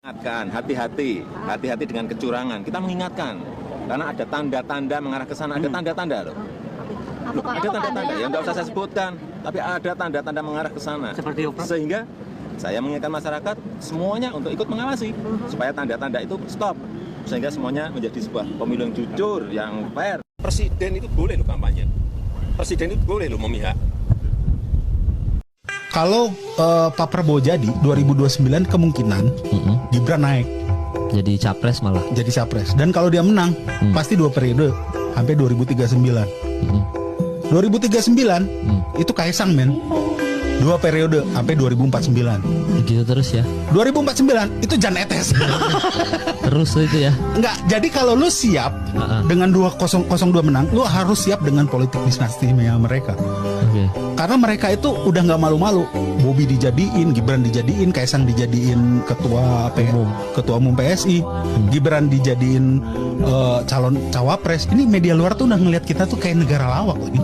Hati-hati, hati-hati dengan kecurangan. Kita mengingatkan, karena ada tanda-tanda mengarah ke sana, ada tanda-tanda loh. Ada tanda-tanda yang nggak usah saya sebutkan, tapi ada tanda-tanda mengarah ke sana. Seperti apa? Sehingga saya mengingatkan masyarakat semuanya untuk ikut mengawasi supaya tanda-tanda itu stop, sehingga semuanya menjadi sebuah pemilu yang jujur, yang fair. Presiden itu boleh loh kampanye, presiden itu boleh loh memihak. Kalau Pak Prabowo jadi 2029 kemungkinan Gibran naik Jadi capres malah. jadi capres. Dan kalau dia menang pasti 2 periode sampai 2039. 2039 itu Kaisang men. 2 periode sampai 2049. Gitu terus ya. 2049 itu Jan Etes. Terus itu ya. Enggak, jadi kalau lu siap dengan 2002 menang, lu harus siap dengan politik dinasti mereka. Oke. Karena mereka itu udah nggak malu-malu. Bobi dijadiin, Gibran dijadiin, Kaisang dijadiin ketua umum PSI, Gibran dijadiin calon cawapres. Ini media luar tuh udah ngelihat kita tuh kayak negara lawak lagi.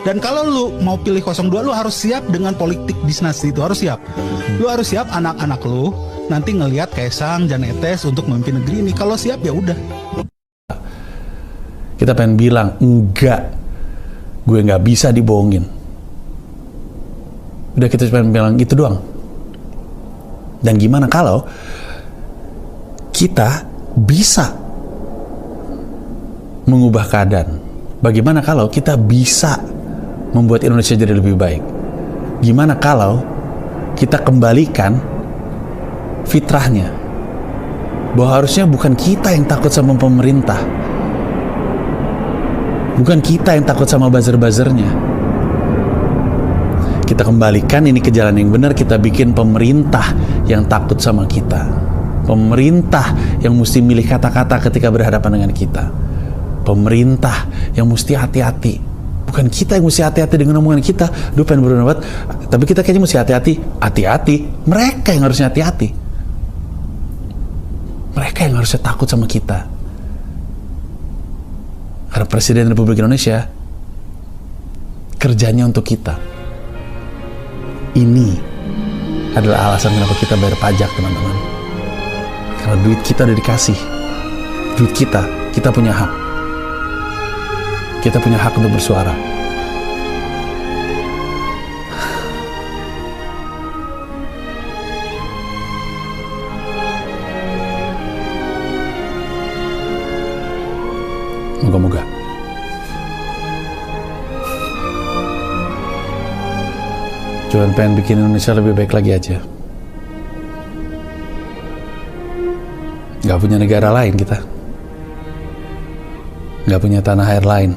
Dan kalau lu mau pilih 02, lu harus siap dengan politik dinasti itu, harus siap. Lu harus siap anak-anak lu nanti ngelihat Kaisang, Jan Etes untuk memimpin negeri ini. Kalau siap ya udah. Kita pengen bilang, enggak, gue nggak bisa dibohongin. Udah, kita cuma bilang itu doang. Dan gimana kalau kita bisa mengubah keadaan? Bagaimana kalau kita bisa membuat Indonesia jadi lebih baik? Gimana kalau kita kembalikan fitrahnya, bahwa harusnya bukan kita yang takut sama pemerintah, bukan kita yang takut sama buzzer-buzzernya. Kita kembalikan ini ke jalan yang benar. Kita bikin pemerintah yang takut sama kita, pemerintah yang mesti milih kata-kata ketika berhadapan dengan kita, pemerintah yang mesti hati-hati. Bukan kita yang mesti hati-hati dengan omongan kita. Duh, pengen berpendapat, tapi kita kayaknya mesti hati-hati. Hati-hati, mereka yang harusnya hati-hati. Mereka yang harusnya takut sama kita. Karena Presiden Republik Indonesia kerjanya untuk kita. Ini adalah alasan kenapa kita bayar pajak, teman-teman. Karena duit kita udah dikasih. Duit kita punya hak. Kita punya hak untuk bersuara. Moga-moga. Cuman pengen bikin Indonesia lebih baik lagi aja. Gak punya negara lain kita. Gak punya tanah air lain.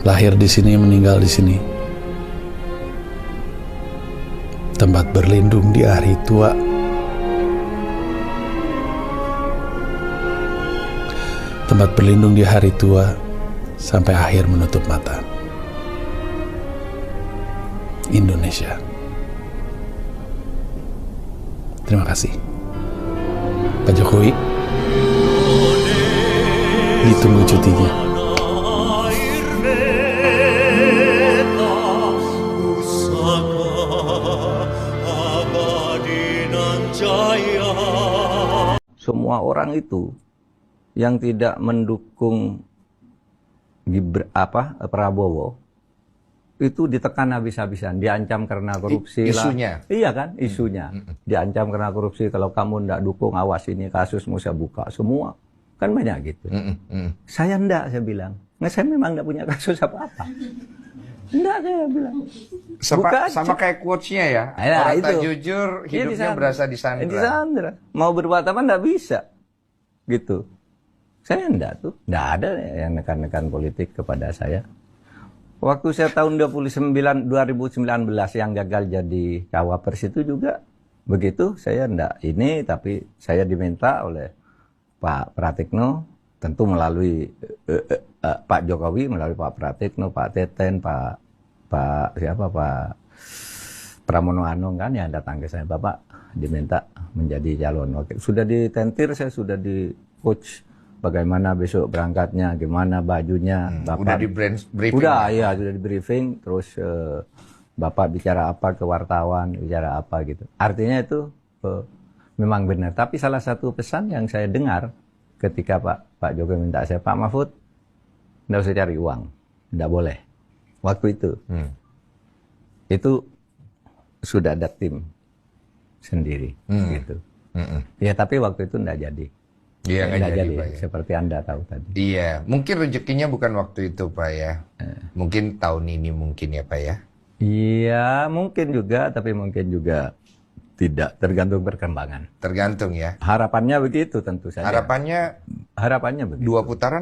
Lahir di sini, meninggal di sini. Tempat berlindung di hari tua. Tempat berlindung di hari tua sampai akhir menutup mata. Indonesia. Terima kasih, Pak Jokowi. Ditunggu cutinya. Semua orang itu yang tidak mendukung Prabowo itu ditekan habis-habisan, diancam karena korupsi isunya. Iya kan, isunya. Diancam karena korupsi, kalau kamu tidak dukung, awas ini kasusmu saya buka semua. Kan banyak gitu. Saya enggak, saya bilang. Nah, saya memang enggak punya kasus apa-apa. Enggak, saya bilang. Sama kayak quotes-nya ya. Nah, orang itu. tak jujur, hidupnya berasa disandra. Disandra. Mau berbuat apa enggak bisa. Gitu. Saya enggak tuh. Enggak ada yang nekan-nekan politik kepada saya. Waktu saya tahun 2019 yang gagal jadi cawapres itu juga begitu. Saya enggak ini, tapi saya diminta oleh Pak Pratikno, tentu melalui Pak Jokowi, melalui Pak Pratikno, Pak Teten, Pak Pramono Anung kan yang datang ke saya, Bapak diminta menjadi calon wakil. Sudah ditentir, saya sudah di coach bagaimana besok berangkatnya, gimana bajunya. Bapak, udah di briefing? Udah, ya sudah di briefing. Terus Bapak bicara apa ke wartawan, bicara apa gitu. Artinya itu memang benar. Tapi salah satu pesan yang saya dengar ketika Pak Jokowi minta saya, Pak Mahfud, nggak usah cari uang, nggak boleh. Waktu itu sudah ada tim sendiri, gitu. Ya tapi waktu itu nggak jadi. Iya, nggak jadi, Pak, ya. Seperti Anda tahu tadi. Iya, mungkin rezekinya bukan waktu itu, Pak ya. Mungkin tahun ini mungkin ya, Pak ya. Iya, mungkin juga, tapi mungkin juga tidak, tergantung perkembangan. Tergantung ya. Harapannya begitu tentu saja. Harapannya Harapannya begitu. 2 putaran